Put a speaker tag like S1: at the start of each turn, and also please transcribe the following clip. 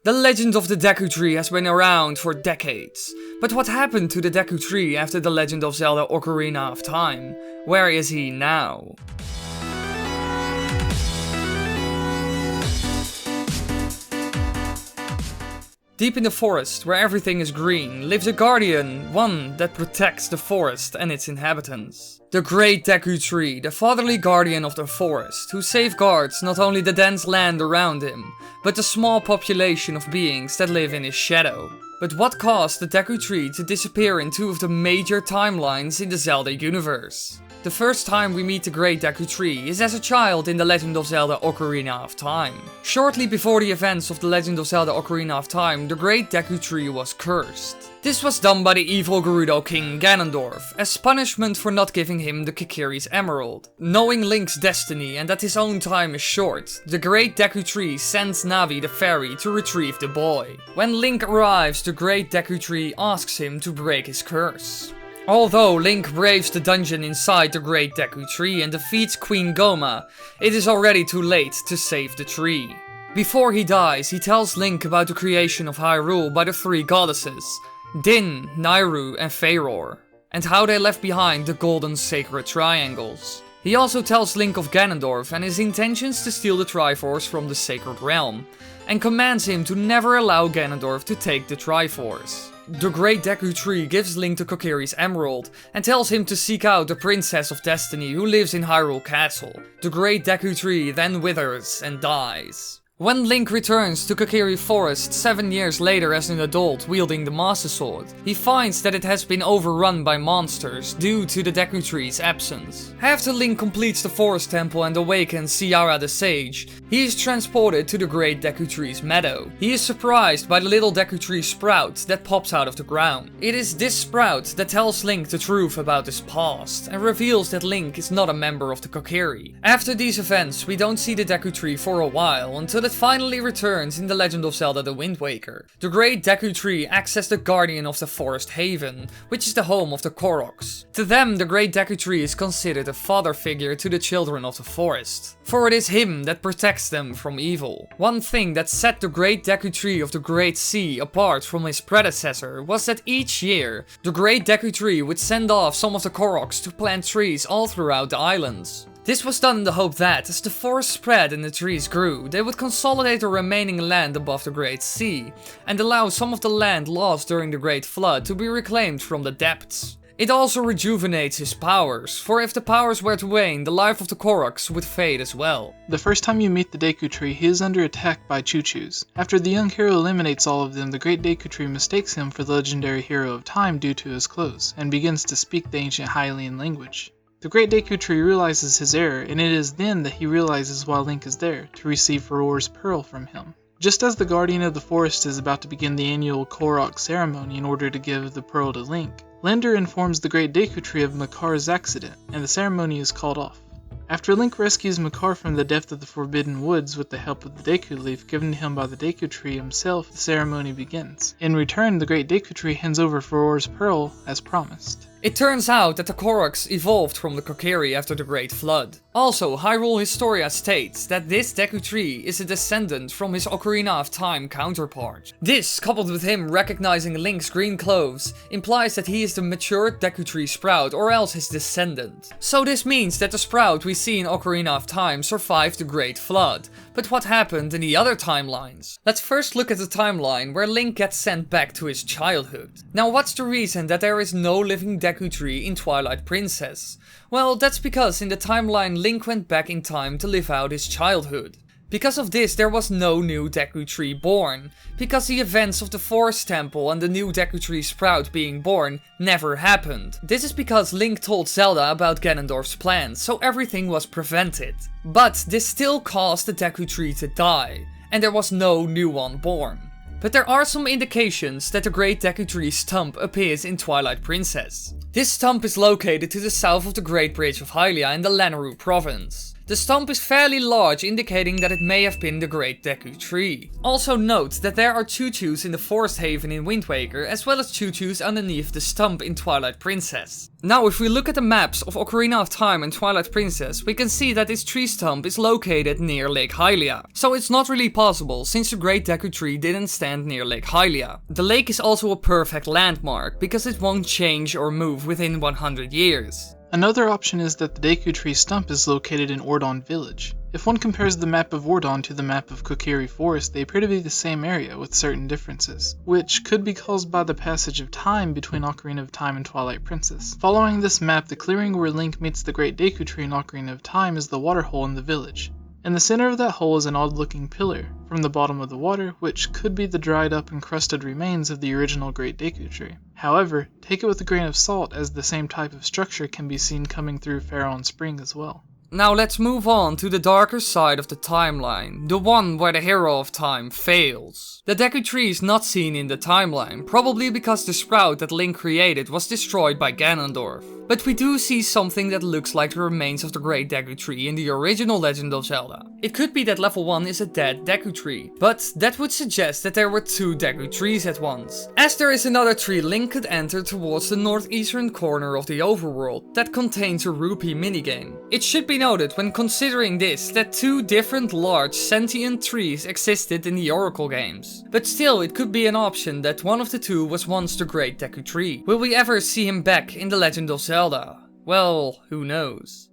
S1: The legend of the Deku Tree has been around for decades. But what happened to the Deku Tree after the Legend of Zelda Ocarina of Time? Where is he now? Deep in the forest, where everything is green, lives a guardian, one that protects the forest and its inhabitants. The Great Deku Tree, the fatherly guardian of the forest, who safeguards not only the dense land around him, but the small population of beings that live in his shadow. But what caused the Deku Tree to disappear in two of the major timelines in the Zelda universe? The first time we meet the Great Deku Tree is as a child in The Legend of Zelda Ocarina of Time. Shortly before the events of The Legend of Zelda Ocarina of Time, the Great Deku Tree was cursed. This was done by the evil Gerudo King Ganondorf, as punishment for not giving him the Kokiri's Emerald. Knowing Link's destiny and that his own time is short, the Great Deku Tree sends Navi the fairy to retrieve the boy. When Link arrives, the Great Deku Tree asks him to break his curse. Although Link braves the dungeon inside the Great Deku Tree and defeats Queen Goma, it is already too late to save the tree. Before he dies, he tells Link about the creation of Hyrule by the three goddesses, Din, Nayru and Faeror, and how they left behind the golden sacred triangles. He also tells Link of Ganondorf and his intentions to steal the triforce from the sacred realm, and commands him to never allow Ganondorf to take the triforce. The Great Deku Tree gives Link the Kokiri's Emerald and tells him to seek out the Princess of Destiny who lives in Hyrule Castle. The Great Deku Tree then withers and dies. When Link returns to Kokiri Forest 7 years later as an adult wielding the Master Sword, he finds that it has been overrun by monsters due to the Deku Tree's absence. After Link completes the Forest Temple and awakens Ciara the Sage, he is transported to the Great Deku Tree's meadow. He is surprised by the little Deku Tree sprout that pops out of the ground. It is this sprout that tells Link the truth about his past and reveals that Link is not a member of the Kokiri. After these events, we don't see the Deku Tree for a while until it finally returns in The Legend of Zelda The Wind Waker. The Great Deku Tree acts as the guardian of the Forest Haven, which is the home of the Koroks. To them, the Great Deku Tree is considered a father figure to the children of the forest, for it is him that protects them from evil. One thing that set the Great Deku Tree of the Great Sea apart from his predecessor was that each year, the Great Deku Tree would send off some of the Koroks to plant trees all throughout the islands. This was done in the hope that, as the forest spread and the trees grew, they would consolidate the remaining land above the Great Sea, and allow some of the land lost during the Great Flood to be reclaimed from the depths. It also rejuvenates his powers, for if the powers were to wane, the life of the Koroks would fade as well.
S2: The first time you meet the Deku Tree, he is under attack by Choo-Choos. After the young hero eliminates all of them, the Great Deku Tree mistakes him for the legendary hero of time due to his clothes, and begins to speak the ancient Hylian language. The Great Deku Tree realizes his error, and it is then that he realizes why Link is there, to receive Faeror's Pearl from him. Just as the Guardian of the Forest is about to begin the annual Korok ceremony in order to give the pearl to Link, Linder informs the Great Deku Tree of Makar's accident, and the ceremony is called off. After Link rescues Makar from the depth of the Forbidden Woods with the help of the Deku Leaf given to him by the Deku Tree himself, the ceremony begins. In return, the Great Deku Tree hands over Faeror's Pearl as promised.
S1: It turns out that the Koroks evolved from the Kokiri after the Great Flood. Also, Hyrule Historia states that this Deku Tree is a descendant from his Ocarina of Time counterpart. This, coupled with him recognizing Link's green clothes, implies that he is the matured Deku Tree sprout or else his descendant. So this means that the sprout we see in Ocarina of Time survived the Great Flood. But what happened in the other timelines? Let's first look at the timeline where Link gets sent back to his childhood. Now, what's the reason that there is no living Deku Tree in Twilight Princess? Well, that's because in the timeline Link went back in time to live out his childhood. Because of this, there was no new Deku Tree born, because the events of the Forest Temple and the new Deku Tree sprout being born never happened. This is because Link told Zelda about Ganondorf's plans, so everything was prevented. But this still caused the Deku Tree to die, and there was no new one born. But there are some indications that the Great Deku Tree stump appears in Twilight Princess. This stump is located to the south of the Great Bridge of Hylia in the Lanayru province. The stump is fairly large, indicating that it may have been the Great Deku Tree. Also note that there are choo-choos in the Forest Haven in Wind Waker, as well as choo-choos underneath the stump in Twilight Princess. Now if we look at the maps of Ocarina of Time and Twilight Princess, we can see that this tree stump is located near Lake Hylia. So it's not really possible, since the Great Deku Tree didn't stand near Lake Hylia. The lake is also a perfect landmark, because it won't change or move within 100 years.
S2: Another option is that the Deku Tree stump is located in Ordon Village. If one compares the map of Ordon to the map of Kokiri Forest, they appear to be the same area with certain differences, which could be caused by the passage of time between Ocarina of Time and Twilight Princess. Following this map, the clearing where Link meets the Great Deku Tree in Ocarina of Time is the water hole in the village. In the center of that hole is an odd-looking pillar from the bottom of the water, which could be the dried up encrusted remains of the original Great Deku Tree. However, take it with a grain of salt, as the same type of structure can be seen coming through Pharaon Spring as well.
S1: Now let's move on to the darker side of the timeline, the one where the hero of time fails. The Deku Tree is not seen in the timeline, probably because the sprout that Link created was destroyed by Ganondorf. But we do see something that looks like the remains of the Great Deku Tree in the original Legend of Zelda. It could be that level 1 is a dead Deku Tree, but that would suggest that there were 2 Deku Trees at once. As there is another tree Link could enter towards the northeastern corner of the overworld that contains a rupee minigame. It should be noted when considering this that 2 different large sentient trees existed in the Oracle games. But still, it could be an option that one of the 2 was once the Great Deku Tree. Will we ever see him back in the Legend of Zelda? Well, who knows.